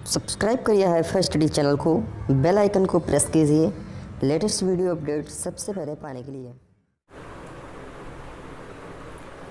Subscribe करिए hifi study channel को, bell icon को प्रेस कीजिए लेटेस्ट वीडियो अपडेट सबसे पहले पाने के लिए।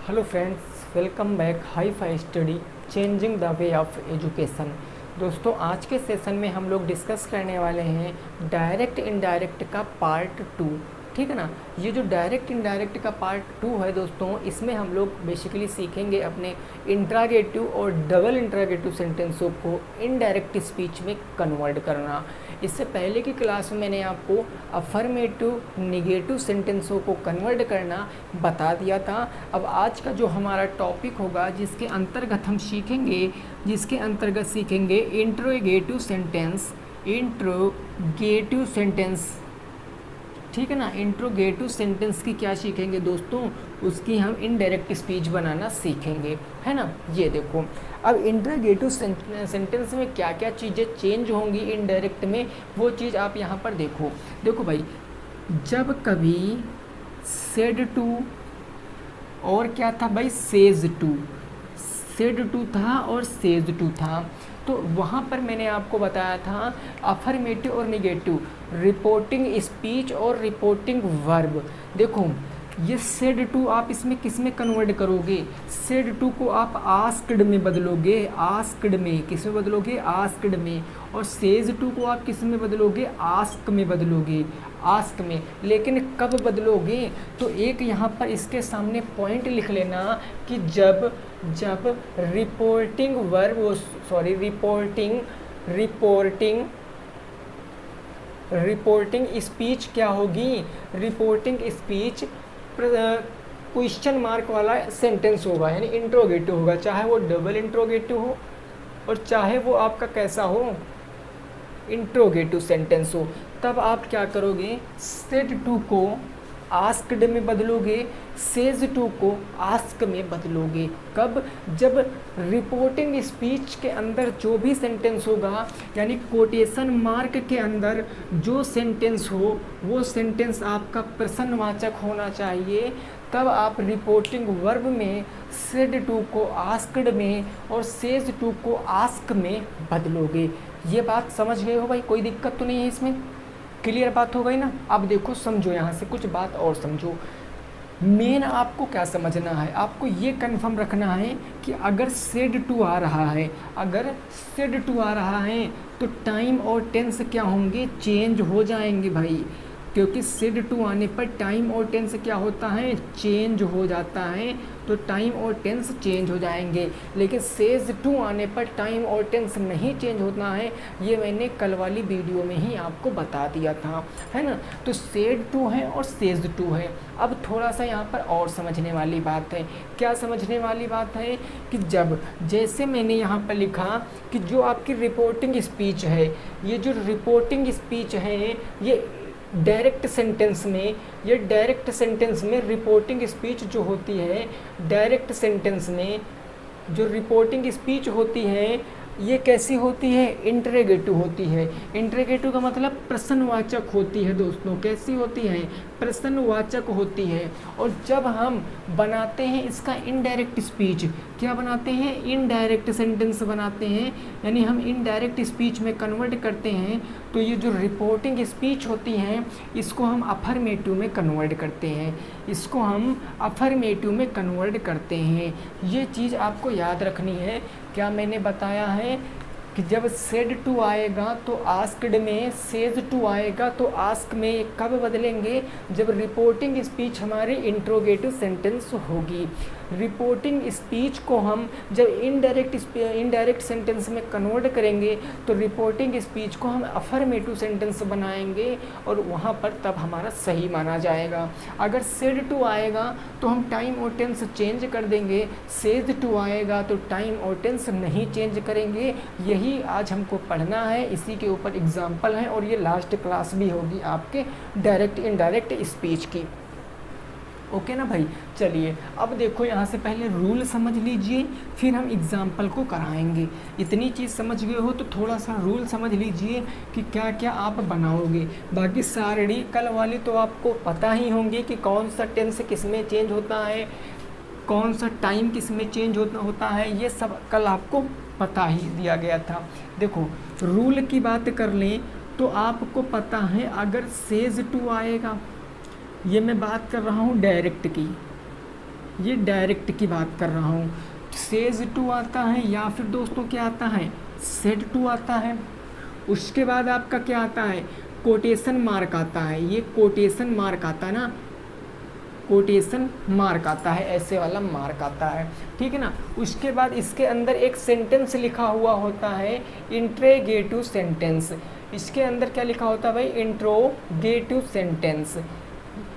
Hello friends, welcome back hifi study changing the way of education. दोस्तों, आज के सेशन में हम लोग डिस्कस करने वाले हैं डायरेक्ट इनडायरेक्ट का पार्ट 2। ठीक है ना। ये जो डायरेक्ट इनडायरेक्ट का पार्ट 2 है दोस्तों, इसमें हम लोग बेसिकली सीखेंगे अपने इंट्रागेटिव और डबल इंट्रागेटिव सेंटेंसों को इनडायरेक्ट स्पीच में कन्वर्ट करना। इससे पहले की क्लास में मैंने आपको अफर्मेटिव निगेटिव सेंटेंसों को कन्वर्ट करना बता दिया था। अब आज का जो हमारा टॉपिक होगा, जिसके अंतर्गत हम सीखेंगे इंट्रोगेटिव सेंटेंस। ठीक है ना। इंट्रोगेटिव सेंटेंस की क्या सीखेंगे दोस्तों, उसकी हम इनडायरेक्ट स्पीच बनाना सीखेंगे, है ना। ये देखो, अब इंट्रोगेटिव सेंटेंस में क्या क्या चीज़ें चेंज होंगी इनडायरेक्ट में, वो चीज़ आप यहाँ पर देखो भाई। जब कभी सेड टू और क्या था भाई, सेड टू था और सेज टू था, तो वहाँ पर मैंने आपको बताया था अफर्मेटिव और निगेटिव, रिपोर्टिंग स्पीच और रिपोर्टिंग वर्ब। देखो, ये सेड टू आप इसमें किस में कन्वर्ट करोगे, सेड टू को आप आस्क्ड में बदलोगे, आस्क्ड में किस में बदलोगे, आस्क्ड में। और सेज टू को आप किस में बदलोगे, आस्क में बदलोगे, आस्क में। लेकिन कब बदलोगे, तो एक यहाँ पर इसके सामने पॉइंट लिख लेना कि जब reporting verb, sorry reporting speech क्या होगी, रिपोर्टिंग स्पीच क्वेश्चन मार्क वाला सेंटेंस होगा, यानी इंट्रोगेटिव होगा, चाहे वो डबल इंट्रोगेटिव हो और चाहे वो आपका कैसा हो, इंट्रोगेटिव सेंटेंस हो। तब आप क्या करोगे, सेड टू को आस्क्ड में बदलोगे, सेज टू को आस्क में बदलोगे। कब, जब रिपोर्टिंग स्पीच के अंदर जो भी सेंटेंस होगा, यानी कोटेशन मार्क के अंदर जो सेंटेंस हो, वो सेंटेंस आपका प्रश्नवाचक होना चाहिए। तब आप रिपोर्टिंग वर्ब में सेड टू को आस्क्ड में और सेज टू को आस्क में बदलोगे। ये बात समझ गए हो भाई, कोई दिक्कत तो नहीं है इसमें, क्लियर बात हो गई ना। अब देखो, समझो, यहाँ से कुछ बात और समझो। मेन आपको क्या समझना है, आपको ये कंफर्म रखना है कि अगर सेड टू आ रहा है, तो टाइम और टेंस क्या होंगे, चेंज हो जाएंगे भाई। क्योंकि सेड टू आने पर टाइम और टेंस क्या होता है, चेंज हो जाता है, तो टाइम और टेंस चेंज हो जाएंगे। लेकिन सेज टू आने पर टाइम और टेंस नहीं चेंज होता है, ये मैंने कल वाली वीडियो में ही आपको बता दिया था, है ना। तो सेड टू है और सेज टू है। अब थोड़ा सा यहाँ पर और समझने वाली बात है। क्या समझने वाली बात है कि जब, जैसे मैंने यहाँ पर लिखा कि जो आपकी रिपोर्टिंग स्पीच है, ये जो रिपोर्टिंग स्पीच है, ये डायरेक्ट सेंटेंस में रिपोर्टिंग स्पीच जो होती है, डायरेक्ट सेंटेंस में जो रिपोर्टिंग स्पीच होती है, ये कैसी होती है, इंट्रोगेटिव होती है। इंट्रोगेटिव का मतलब प्रश्नवाचक होती है दोस्तों। कैसी होती है, प्रश्नवाचक होती है। और जब हम बनाते हैं इसका इनडायरेक्ट स्पीच, क्या बनाते हैं, इनडायरेक्ट सेंटेंस बनाते हैं, यानी हम इनडायरेक्ट स्पीच में कन्वर्ट करते हैं, तो ये जो रिपोर्टिंग स्पीच होती हैं, इसको हम अफर्मेटिव में कन्वर्ट करते हैं। ये चीज़ आपको याद रखनी है। क्या मैंने बताया है कि जब सेड टू आएगा तो आस्क्ड में, सेज टू आएगा तो आस्क में। कब बदलेंगे, जब रिपोर्टिंग स्पीच हमारी इंट्रोगेटिव सेंटेंस होगी। रिपोर्टिंग स्पीच को हम जब इनडायरेक्ट सेंटेंस में कन्वर्ट करेंगे, तो रिपोर्टिंग स्पीच को हम अफर्मेटिव सेंटेंस बनाएंगे और वहाँ पर तब हमारा सही माना जाएगा। अगर सेड टू आएगा तो हम टाइम और टेंस चेंज कर देंगे, सेज टू आएगा तो टाइम और टेंस नहीं चेंज करेंगे। यही आज हमको पढ़ना है, इसी के ऊपर एग्जाम्पल है, और ये लास्ट क्लास भी होगी आपके डायरेक्ट इनडायरेक्ट स्पीच की। ओके ना भाई। चलिए, अब देखो, यहाँ से पहले रूल समझ लीजिए, फिर हम एग्जाम्पल को कराएंगे। इतनी चीज़ समझ गए हो तो थोड़ा सा रूल समझ लीजिए कि क्या क्या आप बनाओगे। बाकी सारी कल वाली तो आपको पता ही होंगे कि कौन सा टेंस किस में चेंज होता है, कौन सा टाइम किस में चेंज होता है, ये सब कल आपको पता ही दिया गया था। देखो रूल की बात कर लें तो आपको पता है अगर सेज टू आएगा, ये मैं बात कर रहा हूँ डायरेक्ट की, ये डायरेक्ट की बात कर रहा हूँ, सेज टू आता है या फिर दोस्तों क्या आता है, सेड टू आता है। उसके बाद आपका क्या आता है, कोटेशन मार्क आता है, ये कोटेशन मार्क आता है ना, कोटेशन मार्क आता है, ऐसे वाला मार्क आता है, ठीक है ना। उसके बाद इसके अंदर एक सेंटेंस लिखा हुआ होता है, इंट्रोगेटिव सेंटेंस। इसके अंदर क्या लिखा होता है भाई, इंट्रोगेटिव सेंटेंस,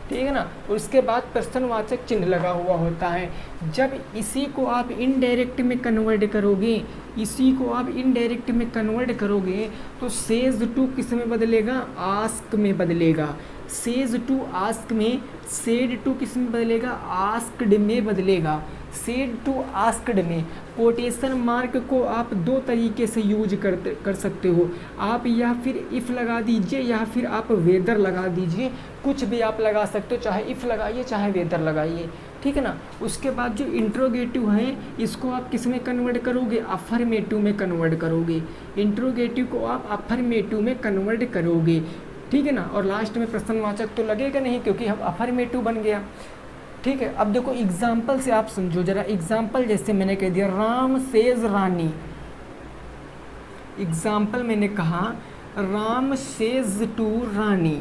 ठीक है ना। उसके बाद प्रश्नवाचक चिन्ह लगा हुआ होता है। जब इसी को आप इनडायरेक्ट में कन्वर्ट करोगे, इसी को आप इनडायरेक्ट में कन्वर्ट करोगे तो सेज टू किस में बदलेगा, आस्क में बदलेगा। सेज टू आस्क में, सेड टू किस में बदलेगा, आस्क्ड में बदलेगा। सेड टू आस्क्ड में कोटेशन मार्क को आप दो तरीके से यूज कर सकते हो। आप या फिर इफ़ लगा दीजिए या फिर आप वेदर लगा दीजिए, कुछ भी आप लगा सकते हो, चाहे इफ़ लगाइए चाहे वेदर लगाइए, ठीक है ना। उसके बाद जो इंट्रोगेटिव है इसको आप किस में कन्वर्ट करोगे, अफर्मेटिव में कन्वर्ट करोगे। इंट्रोगेटिव को आप अफर्मेटिव में कन्वर्ट करोगे, ठीक है ना। और लास्ट में प्रश्नवाचक तो लगेगा नहीं क्योंकि हम अफर्मेटिव बन गया, ठीक है। अब देखो एग्जाम्पल से आप समझो जरा, एग्जाम्पल जैसे मैंने कह दिया राम सेज रानी, एग्जाम्पल मैंने कहा Ram says to Rani,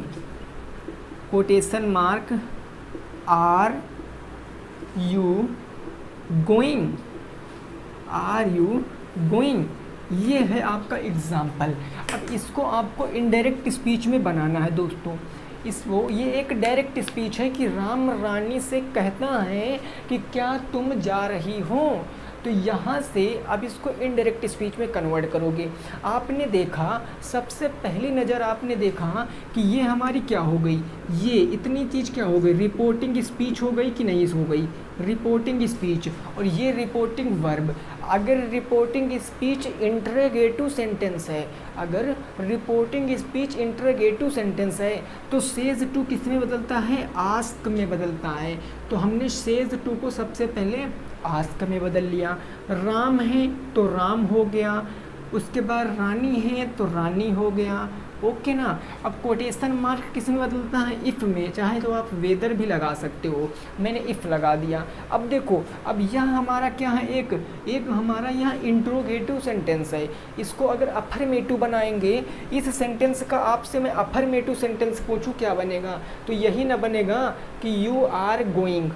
quotation mark are you going, are you going, ये है आपका एग्जाम्पल। अब इसको आपको इनडायरेक्ट स्पीच में बनाना है दोस्तों। ये एक डायरेक्ट स्पीच है कि राम रानी से कहता है कि क्या तुम जा रही हो, तो यहाँ से अब इसको इनडायरेक्ट स्पीच में कन्वर्ट करोगे। आपने देखा, सबसे पहली नज़र आपने देखा कि ये हमारी क्या हो गई, ये इतनी चीज़ क्या हो गई, रिपोर्टिंग स्पीच हो गई कि नहीं हो गई, रिपोर्टिंग स्पीच, और ये रिपोर्टिंग वर्ब। अगर रिपोर्टिंग स्पीच इंटरोगेटिव सेंटेंस है, अगर रिपोर्टिंग स्पीच इंटरोगेटिव सेंटेंस है तो सेज टू किस में बदलता है, आस्क में बदलता है। तो हमने सेज टू को सबसे पहले आस्क में बदल लिया। राम है तो राम हो गया, उसके बाद रानी है तो रानी हो गया, ओके ना। अब कोटेशन मार्क किस में बदलता है, इफ़ में, चाहे तो आप वेदर भी लगा सकते हो, मैंने इफ़ लगा दिया। अब देखो, अब यहाँ हमारा क्या है, एक हमारा यहाँ इंट्रोगेटिव सेंटेंस है, इसको अगर अफर्मेटिव बनाएंगे, इस सेंटेंस का आपसे मैं अफर्मेटिव सेंटेंस पूछूँ क्या बनेगा, तो यही ना बनेगा कि यू आर गोइंग,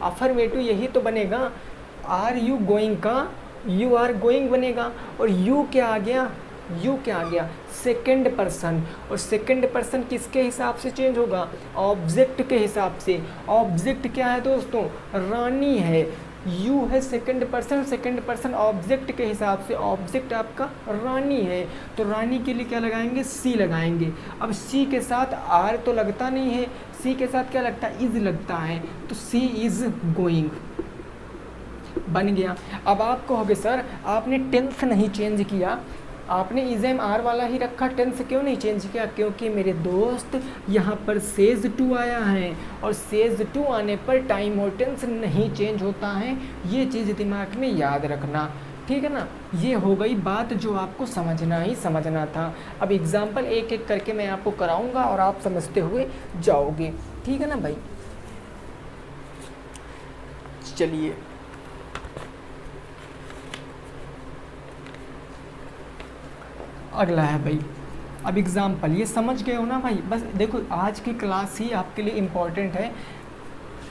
अफर्मेटिव यही तो बनेगा, आर यू गोइंग का यू आर गोइंग बनेगा। और यू क्या आ गया, यू क्या आ गया, सेकंड पर्सन, और सेकंड पर्सन किसके हिसाब से चेंज होगा, ऑब्जेक्ट के हिसाब से। ऑब्जेक्ट क्या है दोस्तों, रानी है, यू है सेकंड पर्सन ऑब्जेक्ट के हिसाब से, ऑब्जेक्ट आपका रानी है, तो रानी के लिए क्या लगाएंगे, सी लगाएंगे। अब सी के साथ आर तो लगता नहीं है, सी के साथ क्या लगता है, इज लगता है, तो सी इज गोइंग बन गया। अब आप कहोगे सर आपने टेंस नहीं चेंज किया, आपने इज़म आर वाला ही रखा, टेंस क्यों नहीं चेंज किया, क्योंकि मेरे दोस्त यहाँ पर सेज टू आया है, और सेज टू आने पर टाइम और टेंस नहीं चेंज होता है, ये चीज़ दिमाग में याद रखना, ठीक है ना। ये हो गई बात जो आपको समझना ही समझना था। अब एग्जाम्पल एक एक करके मैं आपको कराऊंगा और आप समझते हुए जाओगे, ठीक है ना भाई। चलिए अगला है भाई, अब एग्जाम्पल, ये समझ गए हो ना भाई। बस देखो आज की क्लास ही आपके लिए इम्पॉर्टेंट है,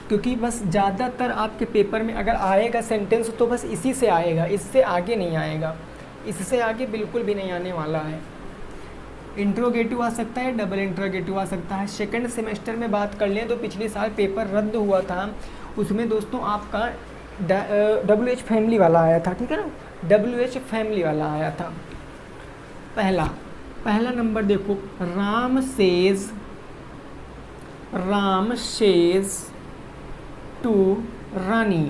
क्योंकि बस ज़्यादातर आपके पेपर में अगर आएगा सेंटेंस तो बस इसी से आएगा, इससे आगे नहीं आएगा, इससे आगे बिल्कुल भी नहीं आने वाला है। इंट्रोगेटिव आ सकता है, डबल इंट्रोगेटिव आ सकता है। सेकंड सेमेस्टर में बात कर लें तो पिछले साल पेपर रद्द हुआ था, उसमें दोस्तों आपका WH फैमिली वाला आया था, ठीक है ना, WH फैमिली वाला आया था। पहला नंबर देखो, Ram says to Rani,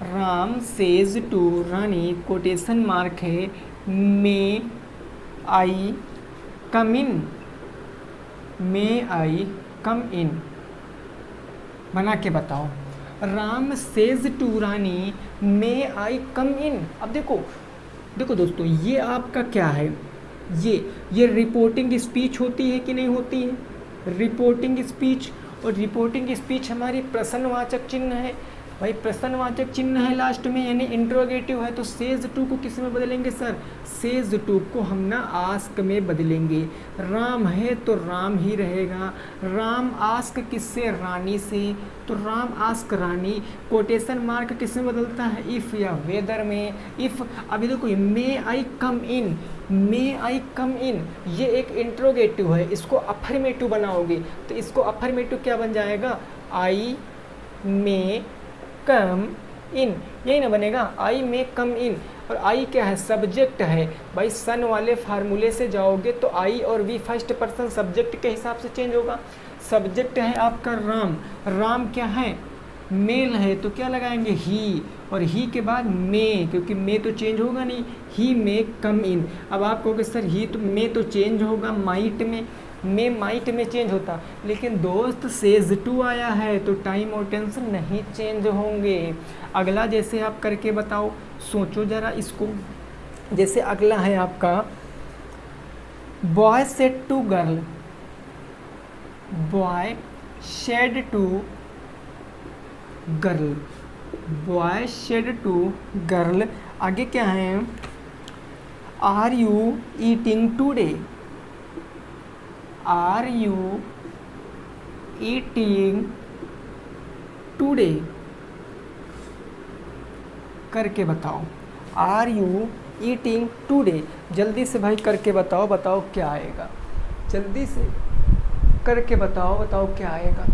Ram says to Rani, quotation mark है, मे आई कम इन, मे आई कम इन, बना के बताओ। राम सेज टू रानी मे आई कम इन। अब देखो देखो दोस्तों, ये आपका क्या है, ये रिपोर्टिंग स्पीच होती है कि नहीं होती है, रिपोर्टिंग स्पीच। और रिपोर्टिंग स्पीच हमारी प्रश्नवाचक चिन्ह है भाई, प्रश्नवाचक चिन्ह है लास्ट में, यानी इंट्रोगेटिव है। तो सेज टू को किस में बदलेंगे सर, सेज टू को हम ना आस्क में बदलेंगे। राम है तो राम ही रहेगा। राम आस्क किससे, रानी से, तो राम आस्क रानी। कोटेशन मार्क किस में बदलता है, इफ़ या वेदर में। इफ़, अभी देखो मे आई कम इन, मे आई कम इन, ये एक इंट्रोगेटिव है, इसको अफर्मेटिव बनाओगे तो इसको अफर्मेटिव क्या बन जाएगा, आई मे कम इन, यही ना बनेगा, आई मे कम इन। और आई क्या है, सब्जेक्ट है भाई, सन वाले फार्मूले से जाओगे तो आई और वी फर्स्ट पर्सन सब्जेक्ट के हिसाब से चेंज होगा। सब्जेक्ट है आपका राम, राम क्या है, मेल है, तो क्या लगाएंगे ही, और ही के बाद मे, क्योंकि मे तो चेंज होगा नहीं, ही मे कम इन। अब आप कहोगे सर ही तो मे तो चेंज होगा माइट में, मे माइट में चेंज होता, लेकिन दोस्त सेज टू आया है तो टाइम और टेंस नहीं चेंज होंगे। अगला जैसे आप करके बताओ, सोचो ज़रा इसको। जैसे अगला है आपका boy said to girl, boy said to girl, boy said to girl. आगे क्या है, are you eating today, are you eating today, करके बताओ, आर यू ईटिंग टूडे। जल्दी से भाई करके बताओ, बताओ क्या आएगा, जल्दी से करके बताओ, बताओ क्या आएगा।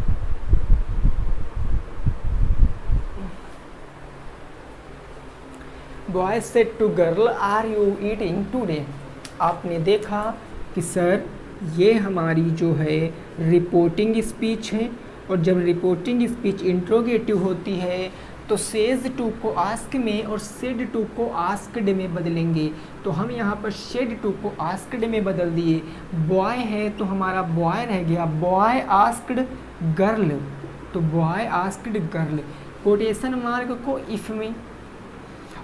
Boy said to girl are you eating today. आपने देखा कि सर ये हमारी जो है रिपोर्टिंग स्पीच है, और जब रिपोर्टिंग स्पीच इंट्रोगेटिव होती है तो सेज टू को आस्क में और सेड टू को आस्क्ड में बदलेंगे। तो हम यहाँ पर शेड टू को आस्क्ड में बदल दिए। बॉय है तो हमारा बॉय रह गया, बॉय आस्क्ड गर्ल, तो boy asked girl. Quotation mark को इफ में,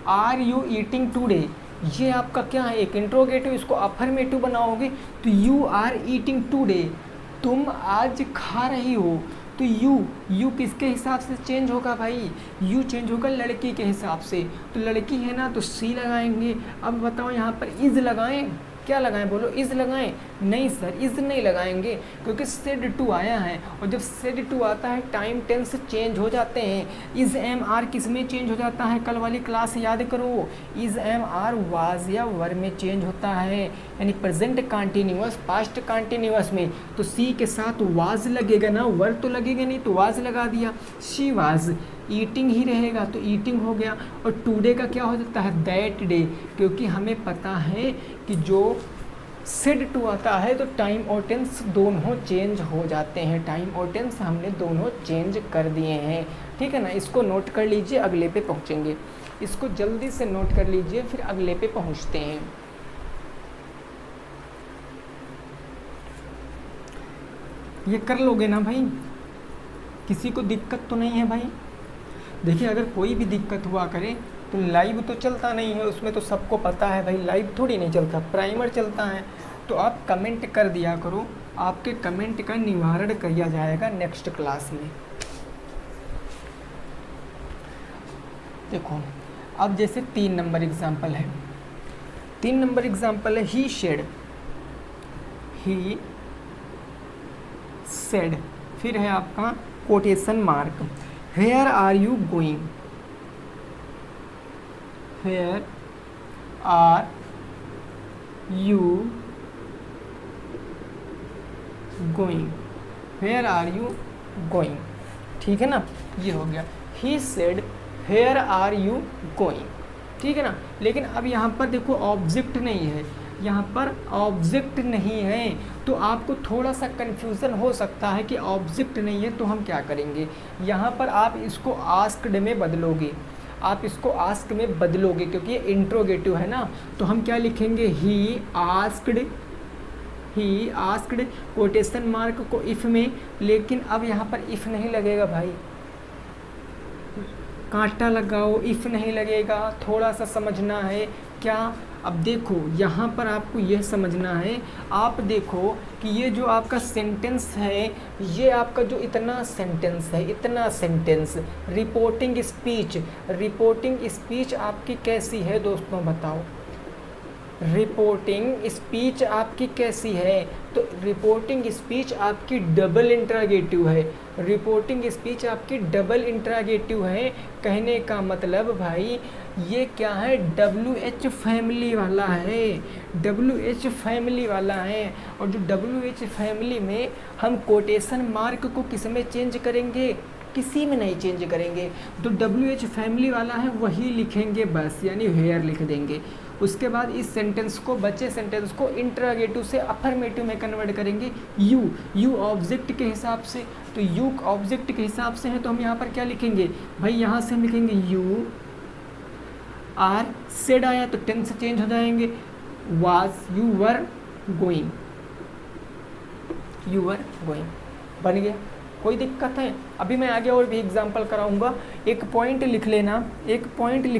आर यू ईटिंग टूडे, ये आपका क्या है, एक इंट्रोगेटिव, इसको अफर्मेटिव बनाओगे तो यू आर ईटिंग टूडे, तुम आज खा रही हो। तो यू किसके हिसाब से चेंज होगा भाई, यू चेंज होगा लड़की के हिसाब से, तो लड़की है ना तो सी लगाएंगे। अब बताओ यहाँ पर इज लगाएं, क्या लगाएं बोलो, इज लगाएं, नहीं सर इज नहीं लगाएंगे, क्योंकि सेड टू आया है, और जब सेड टू आता है टाइम टेंस चेंज हो जाते हैं। इज एम आर किस में चेंज हो जाता है, कल वाली क्लास याद करो, इज एम आर वाज या वर में चेंज होता है, यानी प्रेजेंट कंटिन्यूअस पास्ट कंटिन्यूअस में तो सी के साथ वाज लगेगा ना, वर तो लगेगा नहीं, तो वाज लगा दिया। शी वाज ईटिंग ही रहेगा तो ईटिंग हो गया। और टुडे का क्या हो जाता है, दैट डे, क्योंकि हमें पता है कि जो सेड टू आता है तो टाइम और टेंस दोनों चेंज हो जाते हैं, टाइम और टेंस हमने दोनों चेंज कर दिए हैं। ठीक है ना, इसको नोट कर लीजिए, अगले पे पहुँचेंगे, इसको जल्दी से नोट कर लीजिए, फिर अगले पे पहुँचते हैं। ये कर लोगे ना भाई, किसी को दिक्कत तो नहीं है भाई। देखिए अगर कोई भी दिक्कत हुआ करे तो लाइव तो चलता नहीं है, उसमें तो सबको पता है भाई, लाइव थोड़ी नहीं चलता, प्राइमर चलता है। तो आप कमेंट कर दिया करो, आपके कमेंट का निवारण किया जाएगा नेक्स्ट क्लास में। देखो अब जैसे 3 नंबर एग्जाम्पल है, 3 नंबर एग्जाम्पल है ही शेड, ही सेड, फिर है आपका quotation mark, where are you going, where are you going, where are you going, ठीक है ना, ये हो गया। He said where are you going, ठीक है ना। लेकिन अब यहाँ पर देखो ऑब्जेक्ट नहीं है, यहाँ पर ऑब्जेक्ट नहीं है, तो आपको थोड़ा सा कन्फ्यूज़न हो सकता है कि ऑब्जेक्ट नहीं है तो हम क्या करेंगे। यहाँ पर आप इसको आस्क्ड में बदलोगे, आप इसको आस्क में बदलोगे क्योंकि ये इंट्रोगेटिव है ना, तो हम क्या लिखेंगे, ही आस्क्ड, कोटेशन मार्क को इफ़ में, लेकिन अब यहाँ पर इफ़ नहीं लगेगा भाई, कांटा लगाओ, इफ़ नहीं लगेगा, थोड़ा सा समझना है क्या। अब देखो यहाँ पर आपको यह समझना है, आप देखो कि ये जो आपका सेंटेंस है, ये आपका जो इतना सेंटेंस है, इतना सेंटेंस, रिपोर्टिंग स्पीच आपकी कैसी है दोस्तों बताओ। रिपोर्टिंग स्पीच आपकी कैसी है, तो रिपोर्टिंग स्पीच आपकी डबल इंट्रागेटिव है। रिपोर्टिंग स्पीच आपकी डबल इंट्रागेटिव है। कहने का मतलब भाई ये क्या है, WH फैमिली वाला है, WH फैमिली वाला है। और जो WH फैमिली में हम कोटेशन मार्क को किस में चेंज करेंगे, किसी में नहीं चेंज करेंगे। तो WH फैमिली वाला है वही लिखेंगे बस, यानी हेयर लिख देंगे। उसके बाद इस सेंटेंस को, बचे सेंटेंस को इंट्रागेटिव से अफर्मेटिव में कन्वर्ट करेंगे। यू ऑब्जेक्ट के हिसाब से, तो यू ऑब्जेक्ट के हिसाब से है तो हम यहाँ पर क्या लिखेंगे भाई, यहाँ से हम लिखेंगे यू आर, सेड आया तो टेंस से चेंज हो जाएंगे, वाज यू वर गोइंग, बन गया। कोई दिक्कत है? अभी मैं आगे और भी एग्जांपल कराऊंगा। एक पॉइंट लिख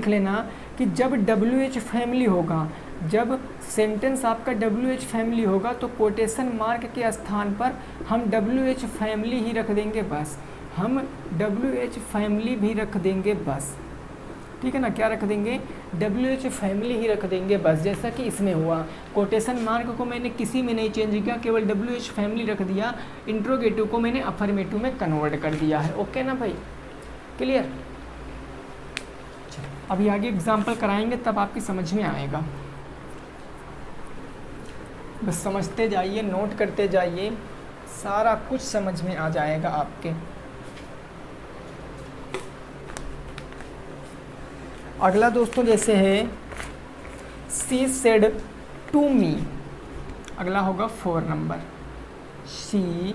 लेना कि जब WH फैमिली होगा, जब सेंटेंस आपका WH फैमिली होगा तो कोटेशन मार्क के स्थान पर हम WH फैमिली ही रख देंगे बस, हम WH फैमिली भी रख देंगे बस, ठीक है ना। क्या रख देंगे, WH फैमिली ही रख देंगे बस, जैसा कि इसमें हुआ। कोटेशन मार्क को मैंने किसी में नहीं चेंज किया, केवल WH फैमिली रख दिया। इंट्रोगेटिव को मैंने अफर्मेटिव में कन्वर्ट कर दिया है। ओके ना भाई, क्लियर। अभी आगे एग्जाम्पल कराएंगे तब आपकी समझ में आएगा। बस समझते जाइए, नोट करते जाइए, सारा कुछ समझ में आ जाएगा आपके। अगला दोस्तों जैसे है शी सेड टू मी, अगला होगा 4 number. She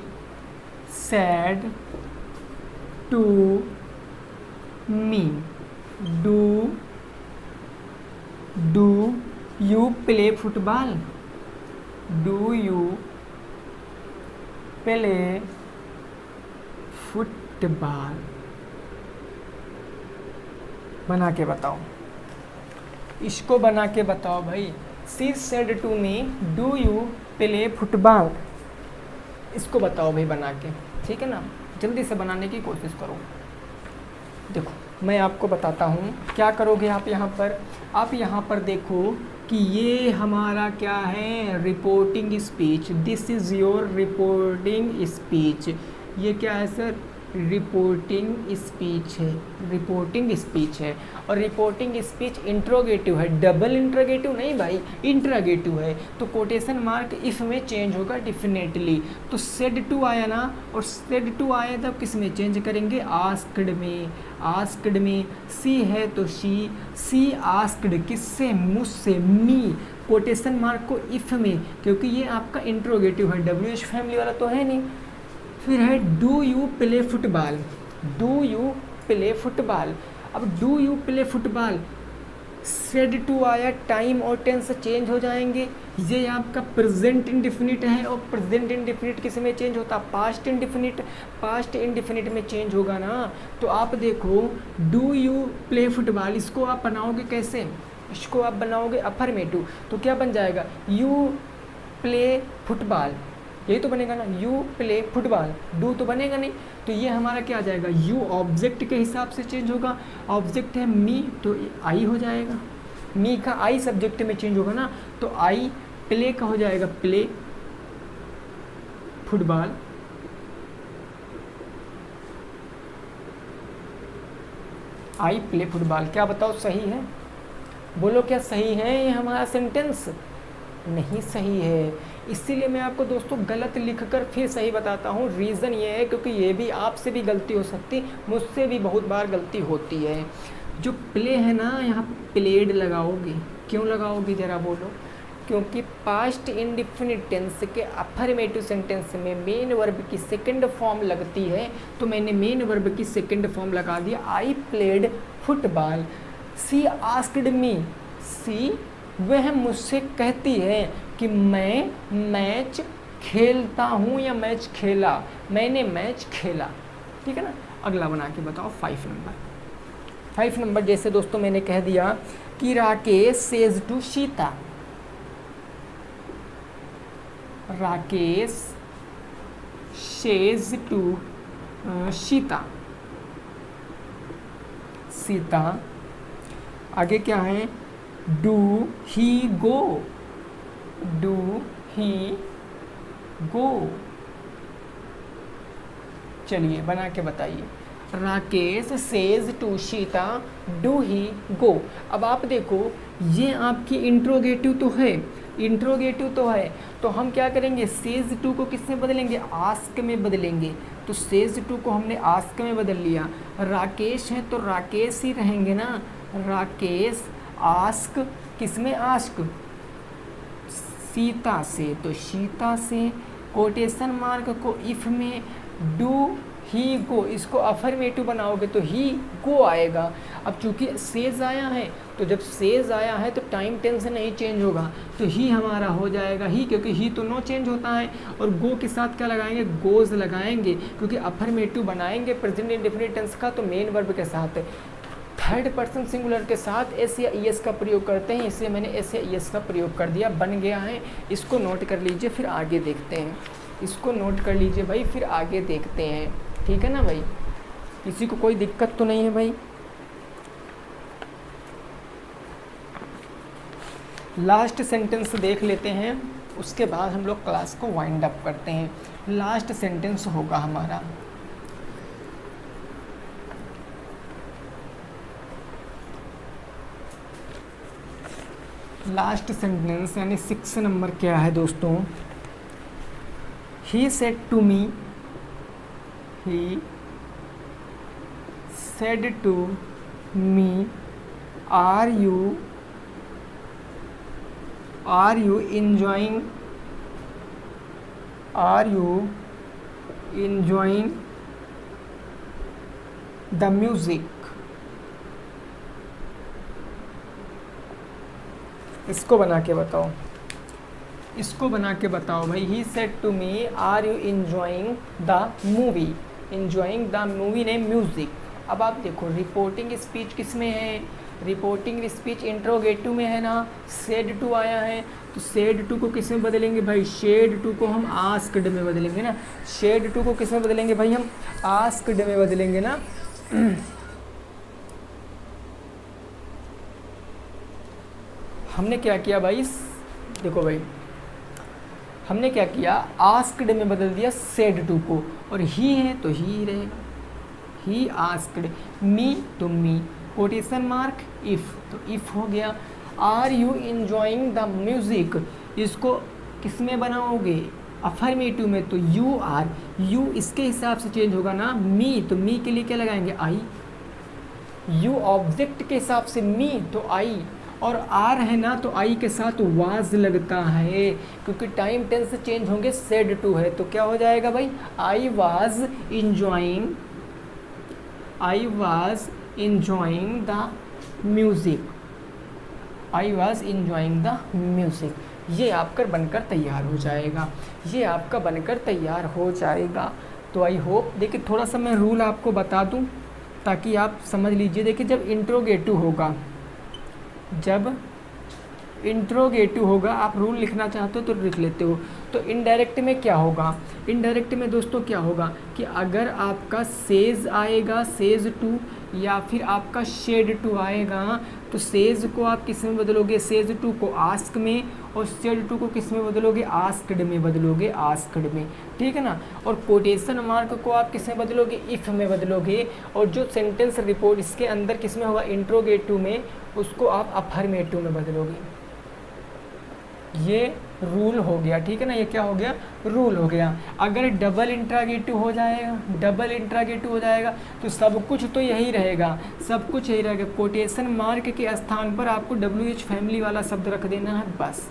said to me, do you play football, do you play football. बना के बताओ, इसको बना के बताओ भाई। She said to me, do you play football, इसको बताओ भाई बना के, ठीक है ना। जल्दी से बनाने की कोशिश करो। देखो मैं आपको बताता हूँ क्या करोगे आप यहाँ पर देखो कि ये हमारा क्या है, reporting speech. This is your reporting speech. ये क्या है सर, रिपोर्टिंग स्पीच है। और रिपोर्टिंग स्पीच इंट्रोगेटिव है, डबल इंट्रोगेटिव नहीं भाई, इंट्रागेटिव है। तो कोटेशन मार्क इफ में चेंज होगा डेफिनेटली। तो सेड टू आया ना, और सेड टू आया तब किस में चेंज करेंगे, आस्क्ड में। सी है तो सी आस्क्ड किससे, मुझसे, मी। कोटेशन मार्क को इफ में, क्योंकि ये आपका इंट्रोगेटिव है, WH फैमिली वाला तो है नहीं। फिर है डू यू प्ले फुटबॉल, अब do you play football, said to आया, टाइम और टेंस चेंज हो जाएंगे। ये आपका प्रेजेंट इंडेफिनिट है, और प्रेजेंट इंडेफिनिट किस में चेंज होता, पास्ट इंडेफिनिट में चेंज होगा ना। तो आप देखो डू यू प्ले फुटबॉल, इसको आप बनाओगे कैसे, इसको आप बनाओगे अफर्मेटिव, तो क्या बन जाएगा, यू प्ले फुटबॉल, यही तो बनेगा ना, यू प्ले फुटबॉल। डू तो बनेगा नहीं, तो ये हमारा क्या आ जाएगा, यू ऑब्जेक्ट के हिसाब से चेंज होगा। ऑब्जेक्ट है मी, तो आई हो जाएगा, मी का आई सब्जेक्ट में चेंज होगा ना, तो आई प्ले का हो जाएगा play football. I play football. क्या बताओ सही है, बोलो क्या सही है ये हमारा सेंटेंस, नहीं सही है। इसीलिए मैं आपको दोस्तों गलत लिखकर फिर सही बताता हूँ। रीज़न ये है क्योंकि ये भी आपसे भी गलती हो सकती, मुझसे भी बहुत बार गलती होती है। जो प्ले है ना, यहाँ प्लेड लगाओगे, क्यों लगाओगे ज़रा बोलो, क्योंकि पास्ट इंडिफिनिट टेंस के अफर्मेटिव सेंटेंस में मेन वर्ब की सेकंड फॉर्म लगती है, तो मैंने मेन वर्ब की सेकंड फॉर्म लगा दिया, I played football. She asked me, she वह मुझसे कहती है कि मैं मैच खेलता हूँ या मैच खेला, मैंने मैच खेला, ठीक है ना। अगला बना के बताओ 5 नंबर। 5 नंबर जैसे दोस्तों मैंने कह दिया कि Rakesh says to Sita, Rakesh says to Sita, Sita. आगे क्या है, do he go, do he गो। चलिए बना के बताइए, Rakesh says to Sita do he go. अब आप देखो ये आपकी इंट्रोगेटिव तो है, इंट्रोगेटिव तो है, तो हम क्या करेंगे, सेज टू को किस में बदलेंगे, आस्क में बदलेंगे। तो सेज टू को हमने आस्क में बदल लिया। राकेश है तो राकेश ही रहेंगे ना, राकेश आस्क किस में, आस्क सीता से तो सीता से, कोटेशन मार्क को इफ में, डू ही गो, इसको अफर्मेटिव बनाओगे तो ही गो आएगा। अब चूंकि सेज आया है तो जब सेज आया है तो टाइम टेंस नहीं चेंज होगा, तो ही हमारा हो जाएगा ही, क्योंकि ही तो नो चेंज होता है। और गो के साथ क्या लगाएंगे, गोज लगाएंगे, क्योंकि अफर्मेटिव बनाएंगे प्रेजेंट इंडेफिनिट टेंस का तो मेन वर्ब के साथ। थर्ड पर्सन सिंगुलर के साथ एस या ईएस का प्रयोग करते हैं, इसलिए मैंने एस या ईएस का प्रयोग कर दिया, बन गया है। इसको नोट कर लीजिए, फिर आगे देखते हैं। इसको नोट कर लीजिए भाई, फिर आगे देखते हैं, ठीक है ना भाई। किसी को कोई दिक्कत तो नहीं है भाई। लास्ट सेंटेंस देख लेते हैं, उसके बाद हम लोग क्लास को वाइंड अप करते हैं। लास्ट सेंटेंस होगा हमारा, लास्ट सेंटेंस यानी 6 नंबर क्या है दोस्तों, he said to me, he said to me, are you enjoying, are you enjoying the music। इसको बना के बताओ, इसको बना के बताओ भाई। He said to me, are you enjoying the movie, enjoying the movie ने म्यूजिक। अब आप देखो रिपोर्टिंग स्पीच किस में है, रिपोर्टिंग स्पीच इंट्रोगेटिव में है ना, सेड टू आया है, तो सेड टू को किस में बदलेंगे भाई, शेड टू को हम आस्क्ड में बदलेंगे ना, शेड टू को किस में बदलेंगे भाई, हम आस्क्ड में बदलेंगे ना। हमने क्या किया भाई, देखो भाई हमने क्या किया, आस्क्ड में बदल दिया सेड टू को, और ही है तो ही रहेगा, ही आस्क्ड, मी तो मी, कोटेशन मार्क इफ़ तो इफ़ हो गया। Are you enjoying the music, इसको किस में बनाओगे, अफर्मेटिव में, तो यू आर, यू इसके हिसाब से चेंज होगा ना, मी तो मी के लिए क्या लगाएंगे, आई, यू ऑब्जेक्ट के हिसाब से मी तो आई, और आर है ना तो आई के साथ वाज लगता है, क्योंकि टाइम टेंस से चेंज होंगे, सेड टू है तो क्या हो जाएगा भाई, I was enjoying, I was enjoying the music, I was enjoying the music। ये आपका बनकर तैयार हो जाएगा, ये आपका बनकर तैयार हो जाएगा। तो आई होप, देखिए थोड़ा सा मैं रूल आपको बता दूं ताकि आप समझ लीजिए। देखिए जब इंट्रोगेटिव होगा, जब इंट्रोगेटिव होगा, आप रूल लिखना चाहते हो तो लिख लेते हो। तो इनडायरेक्ट में क्या होगा, इनडायरेक्ट में दोस्तों क्या होगा कि अगर आपका सेज आएगा, सेज टू, या फिर आपका शेड टू आएगा, तो सेज को आप किस में बदलोगे, सेज टू को आस्क में, और शेड टू को किस में बदलोगे, आस्क्ड में बदलोगे, आस्क्ड में, ठीक है ना। और कोटेशन मार्क को आप किस में बदलोगे, इफ़ में बदलोगे, और जो सेंटेंस रिपोर्ट इसके अंदर किस में होगा, इंट्रोगेटिव में, उसको आप अफर्मेटिव में बदलोगे। ये रूल हो गया, ठीक है ना, ये क्या हो गया, रूल हो गया। अगर डबल इंट्रागेटिव हो जाएगा, डबल इंट्रागेटिव हो जाएगा तो सब कुछ तो यही रहेगा, सब कुछ यही रहेगा। कोटेशन मार्क के स्थान पर आपको WH फैमिली वाला शब्द रख देना है बस,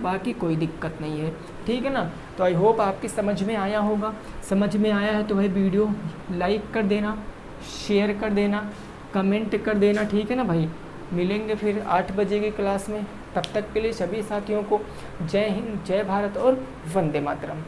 बाकी कोई दिक्कत नहीं है, ठीक है ना। तो आई होप आपकी समझ में आया होगा। समझ में आया है तो भाई वीडियो लाइक कर देना, शेयर कर देना, कमेंट कर देना, ठीक है ना भाई। मिलेंगे फिर 8 बजे की क्लास में, तब तक के लिए सभी साथियों को जय हिंद, जय भारत और वंदे मातरम।